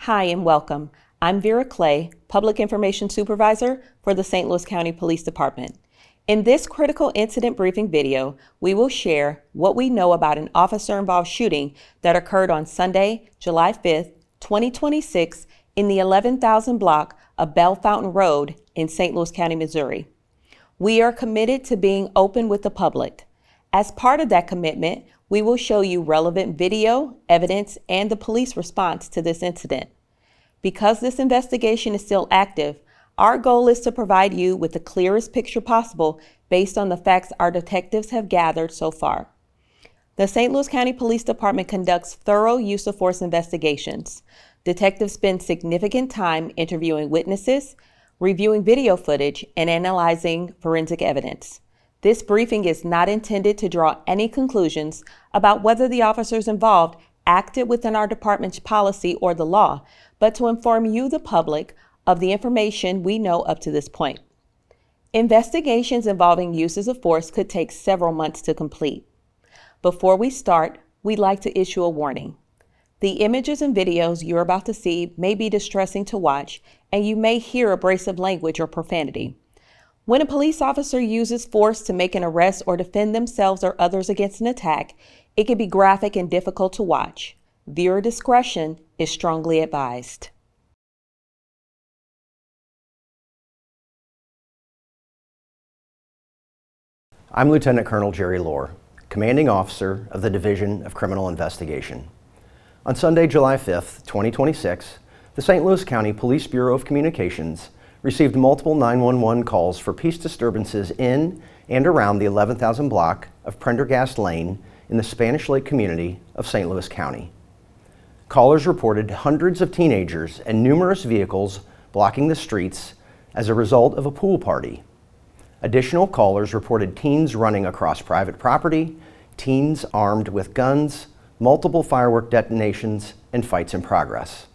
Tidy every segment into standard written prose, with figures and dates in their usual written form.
Hi and welcome. I'm Vera Clay, Public Information Supervisor for the St. Louis County Police Department. In this critical incident briefing video, we will share what we know about an officer-involved shooting that occurred on Sunday, July 5th, 2026 in the 11,000 block of Bellefontaine Road in St. Louis County, Missouri. We are committed to being open with the public. As part of that commitment, we will show you relevant video, evidence, and the police response to this incident. Because this investigation is still active, our goal is to provide you with the clearest picture possible based on the facts our detectives have gathered so far. The St. Louis County Police Department conducts thorough use of force investigations. Detectives spend significant time interviewing witnesses, reviewing video footage, and analyzing forensic evidence. This briefing is not intended to draw any conclusions about whether the officers involved acted within our department's policy or the law, but to inform you, the public, of the information we know up to this point. Investigations involving uses of force could take several months to complete. Before we start, we'd like to issue a warning. The images and videos you're about to see may be distressing to watch, and you may hear abrasive language or profanity. When a police officer uses force to make an arrest or defend themselves or others against an attack, it can be graphic and difficult to watch. Viewer discretion is strongly advised. I'm Lieutenant Colonel Jerry Lohr, Commanding Officer of the Division of Criminal Investigation. On Sunday, July 5th, 2026, the St. Louis County Police Bureau of Communications received multiple 911 calls for peace disturbances in and around the 11,000 block of Prendergast Lane in the Spanish Lake community of St. Louis County. Callers reported hundreds of teenagers and numerous vehicles blocking the streets as a result of a pool party. Additional callers reported teens running across private property, teens armed with guns, multiple firework detonations, and fights in progress.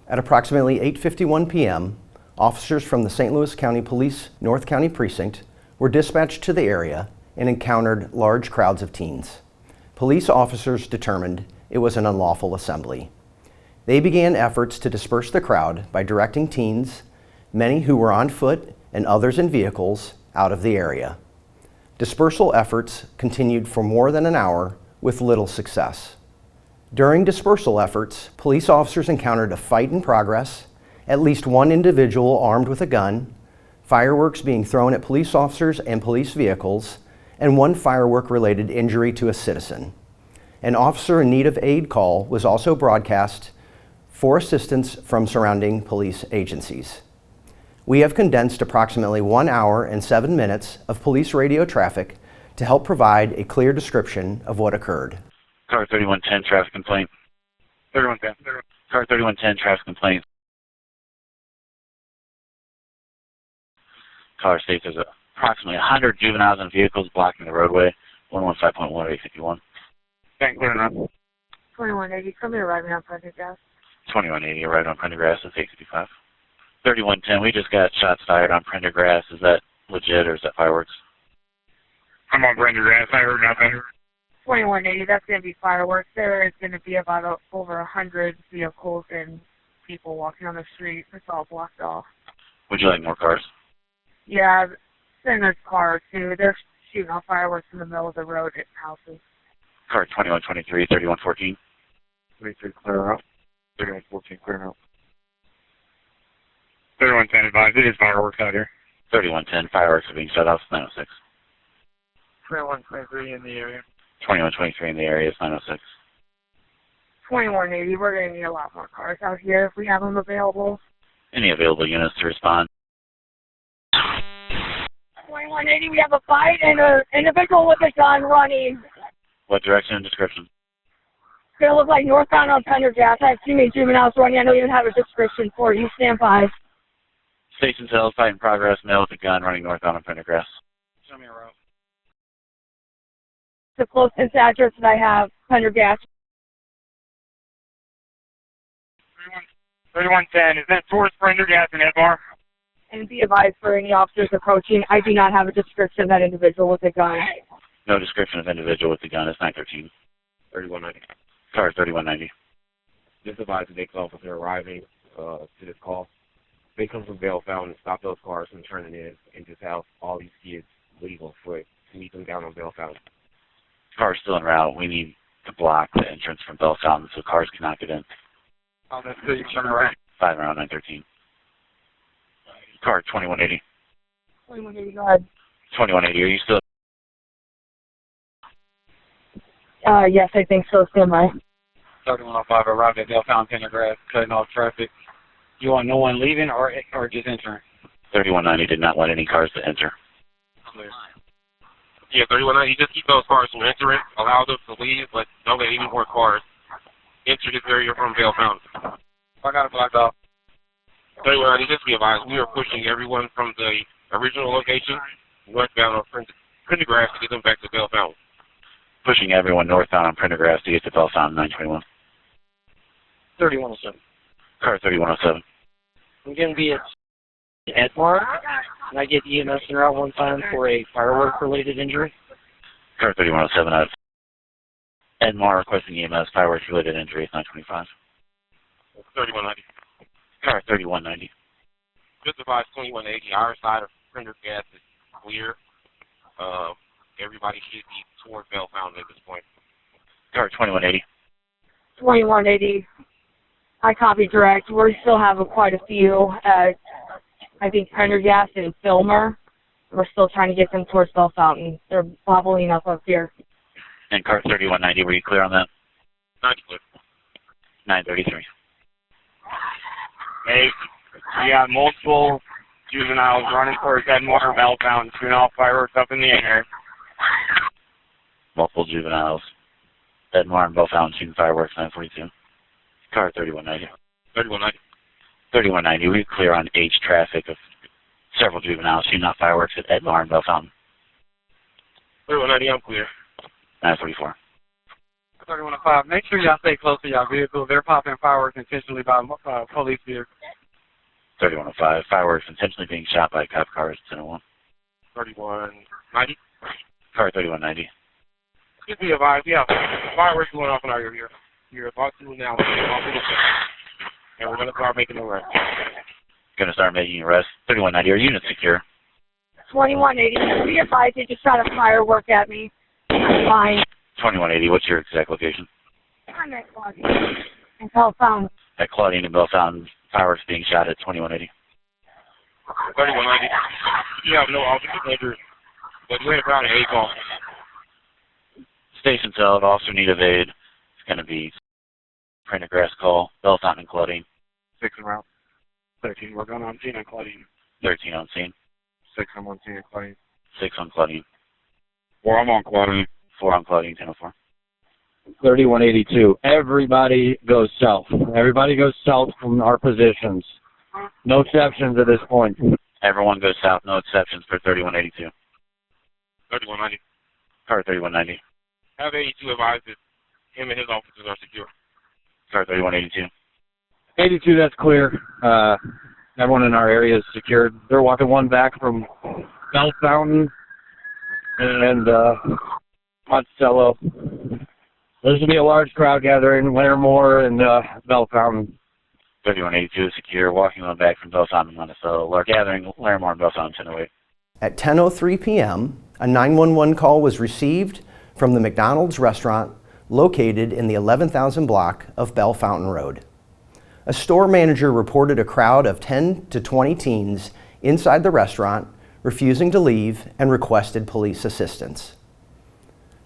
At approximately 8:51 p.m., officers from the St. Louis County Police North County Precinct were dispatched to the area and encountered large crowds of teens. Police officers determined it was an unlawful assembly. They began efforts to disperse the crowd by directing teens, many who were on foot and others in vehicles, out of the area. Dispersal efforts continued for more than an hour with little success. During dispersal efforts, police officers encountered a fight in progress, at least one individual armed with a gun, fireworks being thrown at police officers and police vehicles, and one firework-related injury to a citizen. An officer in need of aid call was also broadcast for assistance from surrounding police agencies. We have condensed approximately 1 hour and 7 minutes of police radio traffic to help provide a clear description of what occurred. Car 3110, traffic complaint. 3110. Car 3110, traffic complaint. Caller states there's approximately 100 juveniles and vehicles blocking the roadway. 115.1851. Thank you. 2180, come here, right now, Prendergast. 2180, right on Prendergast, that's 855. 3110, we just got shots fired on Prendergast. Is that legit or is that fireworks? I'm on Prendergast. I heard nothing. 2180, that's going to be fireworks. There is going to be about over 100 vehicles and people walking on the street. It's all blocked off. Would you like more cars? Yeah, then there's cars too. They're shooting off fireworks in the middle of the road at houses. Car 2123, 3114. 23 clear out. 3114 clear out. 3110 advised. It is fireworks out here. 3110, fireworks are being shut off. 906. 2123 in the area. 2123 in the area, 906. 2180, we're going to need a lot more cars out here if we have them available. Any available units to respond? 2180, we have a fight and an individual with a gun running. What direction and description? It's going to look like northbound on Prendergast. I have too many juveniles running. I don't even have a description for you. Stand by. Station tells fight in progress, male with a gun running northbound on Prendergast. Show me a route. The closest address that I have, Prendergast. 3110, is that towards Prendergast and Edmar? And be advised for any officers approaching, I do not have a description of that individual with a gun. No description of individual with the gun. It's 913. 3190. Car 3190. Just advise the next officer arriving to this call. They come from Bellefontaine and stop those cars from turning in and just have all these kids leave on foot to meet them down on Bellefontaine. Car's still en route. We need to block the entrance from Bellefontaine so cars cannot get in. Oh, that's good. You turn around. 5 around 913. Car 2180. 2180, go ahead. 2180, are you still? Yes, I think so. Stand by. 3105 arrived at Bellefontaine, Prendergast, cutting off traffic. You want no one leaving or just entering? 3190 did not want any cars to enter. Yeah, 3190, just keep those cars from entering. Allow them to leave, but don't let any more cars enter this area from Bellefontaine. I got it blocked off. 3190, just be advised, we are pushing everyone from the original location northbound on Prendergast to get them back to Bellefontaine. Pushing everyone northbound on Prendergast to get to Bellefontaine 921. 3107. Car 3107. I'm going to be at Edmar. Can I get EMS in route one time for a firework-related injury? Car 3107 out of Edmar requesting EMS, fireworks-related injury, 925. 3190. Car 3190. Just advise 2180, our side of Prendergast is clear. Everybody should be toward Bellefontaine at this point. Car 2180. 2180. I copy direct. We still have quite a few at, I think, Prendergast and Filmer. We're still trying to get them towards Bellefontaine. They're bobbling up here. And car 3190, were you clear on that? 90 clear. 933. Hey, we got multiple juveniles running towards Edmar, Bellefontaine, shooting off fireworks up in the air. Multiple juveniles. Edmar and Bellefontaine shooting fireworks, 942. Car 3190. 3190. 3190, were you clear on H traffic of several juveniles shooting off fireworks at Edmar and Bellefontaine? 3190, I'm clear. 944. 3105. Make sure y'all stay close to y'all vehicles. They're popping fireworks intentionally by police vehicles. 3105, fireworks intentionally being shot by cop cars, 1001. 3190. Car 3190. Just be advised, we have fireworks going off in our area. You're about to now, and we're going to start making the run. Going to start making arrests. 3190, are units secure? 2180. Be advised, they just shot a firework at me. I'm fine. 2180, what's your exact location? I'm at Claudia. And Bellefontaine. At Claudine and Bellefontaine, fireworks being shot at 2180. 3190. You have no officer injuries, but you ain't around an 8 call. Station cell, officer need of aid. It's going to be Prendergast call, Bellefontaine and Claudine. 6 en route. 13, we're going on scene on Claudine. 13 on scene. 6, I'm on scene on Claudine. 6 on Claudine. 4, I'm on Claudine. 4 on Claudine, 1004. 3182. Everybody goes south. Everybody goes south from our positions. No exceptions at this point. Everyone goes south, no exceptions for 3182. 3190. Car 3190. Have 82 advised that him and his officers are secure. Car 3182. 82, that's clear. Everyone in our area is secured. They're walking one back from Bellefontaine and Monticello. There's going to be a large crowd gathering in Larimore and Bellefontaine. 3182 is secure, walking on back from Bellefontaine and Monticello. We're gathering Larimore and Bellefontaine 1008. At 10:03 p.m., a 911 call was received from the McDonald's restaurant located in the 11,000 block of Bellefontaine Road. A store manager reported a crowd of 10 to 20 teens inside the restaurant, refusing to leave, and requested police assistance.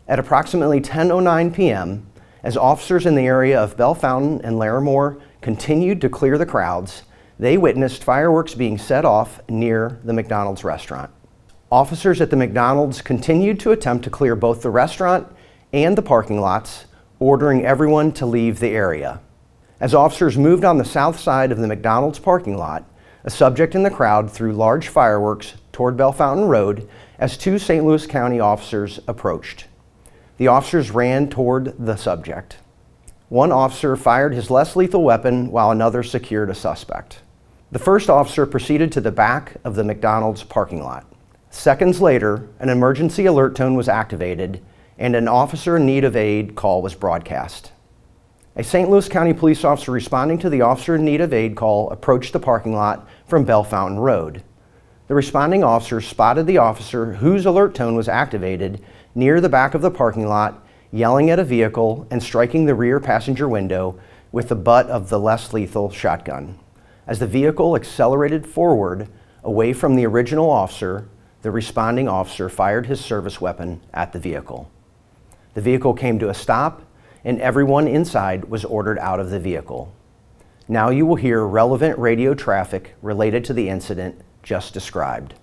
At approximately 10:09 p.m., as officers in the area of Bellefontaine and Larimore continued to clear the crowds, they witnessed fireworks being set off near the McDonald's restaurant. Officers at the McDonald's continued to attempt to clear both the restaurant and the parking lots, ordering everyone to leave the area. As officers moved on the south side of the McDonald's parking lot, a subject in the crowd threw large fireworks toward Bellefontaine Road as 2 St. Louis County officers approached. The officers ran toward the subject. One officer fired his less lethal weapon while another secured a suspect. The first officer proceeded to the back of the McDonald's parking lot. Seconds later, an emergency alert tone was activated and an officer in need of aid call was broadcast. A St. Louis County police officer responding to the officer in need of aid call approached the parking lot from Bellefontaine Road. The responding officer spotted the officer whose alert tone was activated near the back of the parking lot, yelling at a vehicle and striking the rear passenger window with the butt of the less lethal shotgun. As the vehicle accelerated forward away from the original officer, the responding officer fired his service weapon at the vehicle. The vehicle came to a stop, and everyone inside was ordered out of the vehicle. Now you will hear relevant radio traffic related to the incident just described.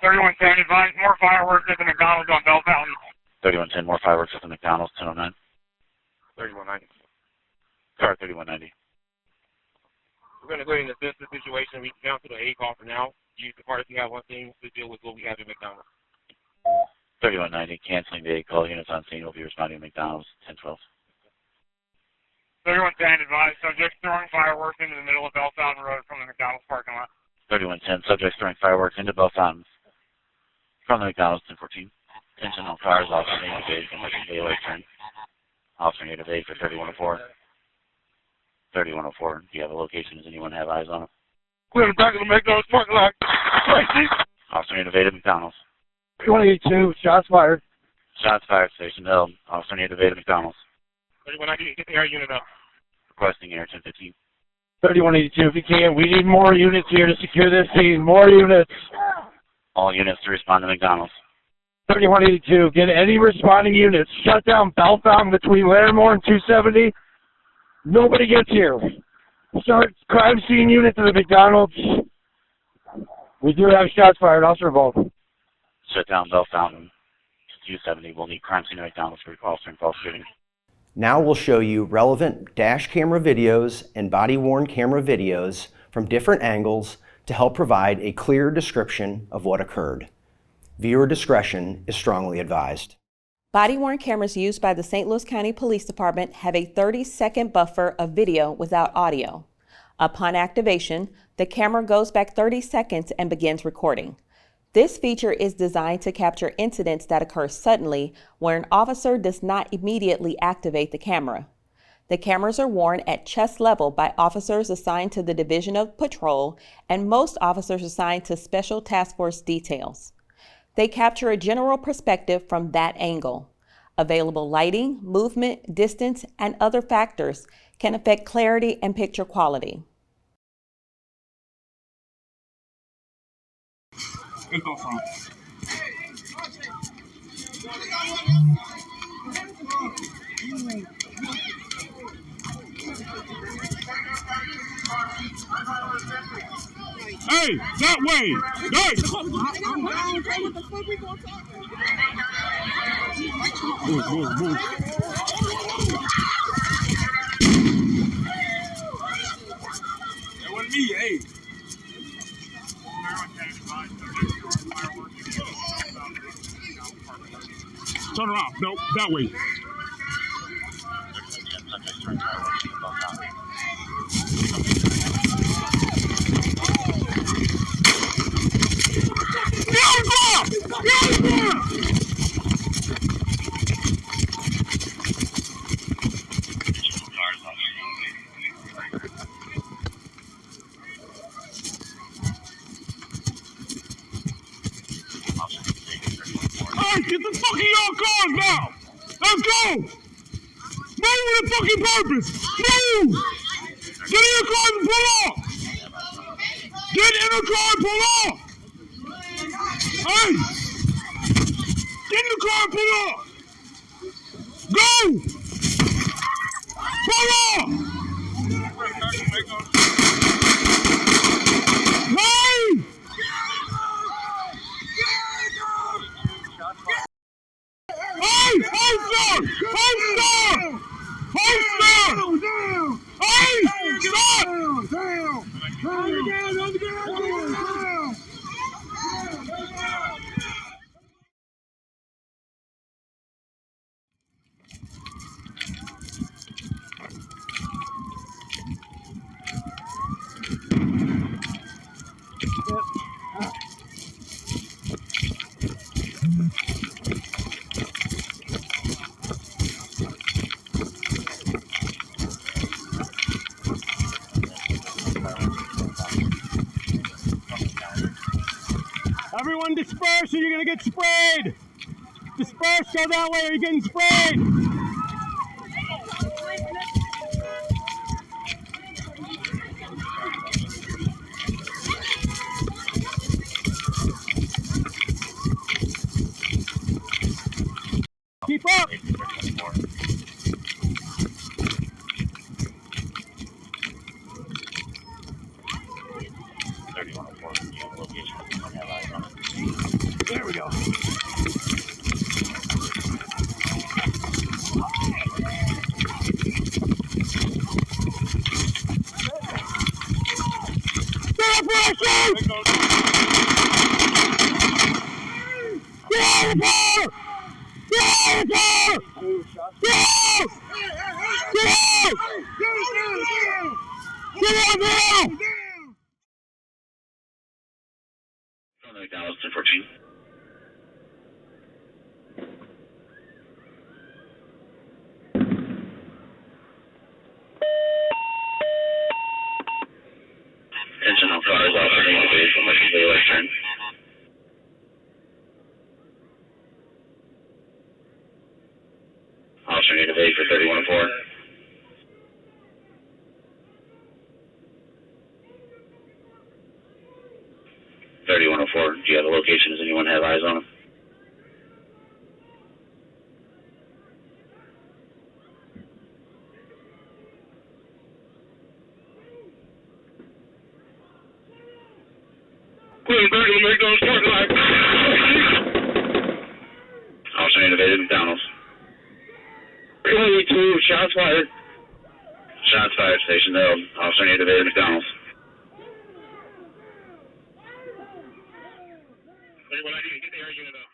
3110, advise more fireworks at the McDonald's on Bellefontaine. 3110, more fireworks at the McDonald's, 1009. 3190. Car 3190. We're going to go ahead and assess the situation. We cancel the A call for now. Use the part if you have one thing to deal with what we have at McDonald's. 3190, canceling the call. Units on scene will be responding to McDonald's, 1012. 3110, advise subjects throwing fireworks into the middle of Bellefontaine Road from the McDonald's parking lot. 3110, subjects throwing fireworks into Bellefontaine from the McDonald's, 1014. Attention on cars, officer native aid, conducting daylight turn. Officer native aid for 3104. 3104, do you have a location? Does anyone have eyes on it? Clear the back of the McDonald's parking lot. Officer native aid at McDonald's. 22, shots fired. Shots fired, station held. Officer native aid at McDonald's. 3190, get the air unit up. Requesting air 1015. 3182, if you can, we need more units here to secure this scene. More units. All units to respond to McDonald's. 3182, get any responding units. Shut down Bellefontaine between Larimore and 270. Nobody gets here. Start crime scene unit to the McDonald's. We do have shots fired. Officer involved. Shut down Bellefontaine. 270 will need crime scene at McDonald's for officer and false shooting. Now we'll show you relevant dash camera videos and body-worn camera videos from different angles to help provide a clear description of what occurred. Viewer discretion is strongly advised. Body-worn cameras used by the St. Louis County Police Department have a 30-second buffer of video without audio. Upon activation, the camera goes back 30 seconds and begins recording. This feature is designed to capture incidents that occur suddenly where an officer does not immediately activate the camera. The cameras are worn at chest level by officers assigned to the Division of Patrol and most officers assigned to Special Task Force details. They capture a general perspective from that angle. Available lighting, movement, distance, and other factors can affect clarity and picture quality. Let's go from. Hey, that way! Guys! Move. That wasn't me, hey. Turn around. No, that way. Hey, get the fuck in your cars now! Let's go! Move with a fucking purpose! Move! Get in your car and pull off! Get in the car and pull off! Hey! Get in the car and pull off! Go! Pull off! Hey! Hey! Hold stop! Hey! Stop! disperse or you're gonna get sprayed. Disperse, go that way or you're getting sprayed. Keep up. There we go. From the McDonald's 1014. Attention all cars operating away from the left turn. Officer need a vague for 3104. Do you have a location? Does anyone have eyes on him? Officer innovated McDonald's. 22, shots fired. Shots fired, station held. Officer innovated McDonald's. What I need to get the air unit up.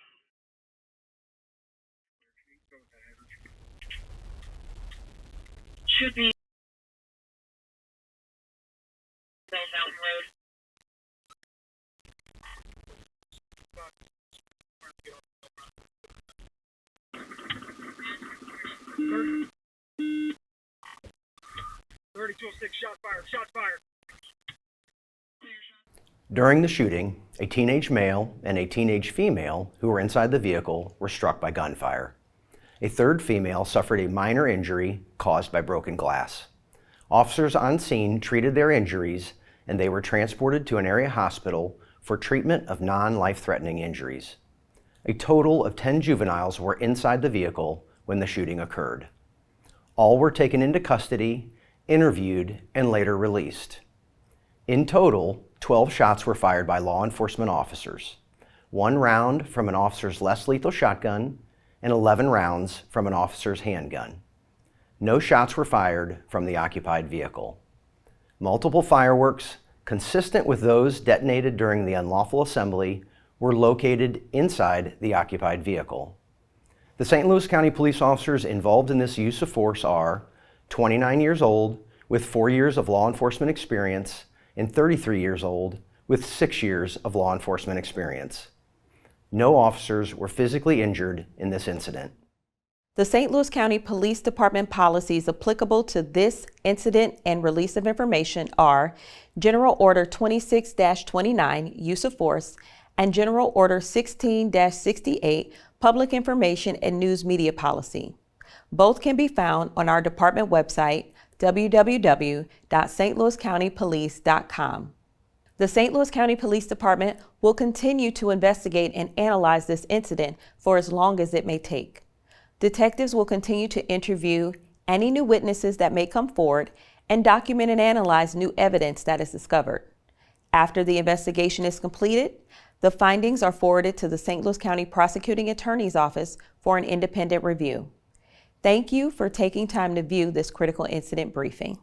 Should be Bellefontaine Road. Shots fired. During the shooting, a teenage male and a teenage female who were inside the vehicle were struck by gunfire. A third female suffered a minor injury caused by broken glass. Officers on scene treated their injuries and they were transported to an area hospital for treatment of non-life-threatening injuries. A total of 10 juveniles were inside the vehicle when the shooting occurred. All were taken into custody, interviewed, and later released. In total, 12 shots were fired by law enforcement officers, 1 round from an officer's less lethal shotgun, and 11 rounds from an officer's handgun. No shots were fired from the occupied vehicle. Multiple fireworks, consistent with those detonated during the unlawful assembly, were located inside the occupied vehicle. The St. Louis County police officers involved in this use of force are 29 years old with 4 years of law enforcement experience and 33 years old with 6 years of law enforcement experience. No officers were physically injured in this incident. The St. Louis County Police Department policies applicable to this incident and release of information are General Order 26-29, Use of Force, and General Order 16-68, Public Information and News Media Policy. Both can be found on our department website, www.stlouiscountypolice.com. The St. Louis County Police Department will continue to investigate and analyze this incident for as long as it may take. Detectives will continue to interview any new witnesses that may come forward and document and analyze new evidence that is discovered. After the investigation is completed, the findings are forwarded to the St. Louis County Prosecuting Attorney's Office for an independent review. Thank you for taking time to view this critical incident briefing.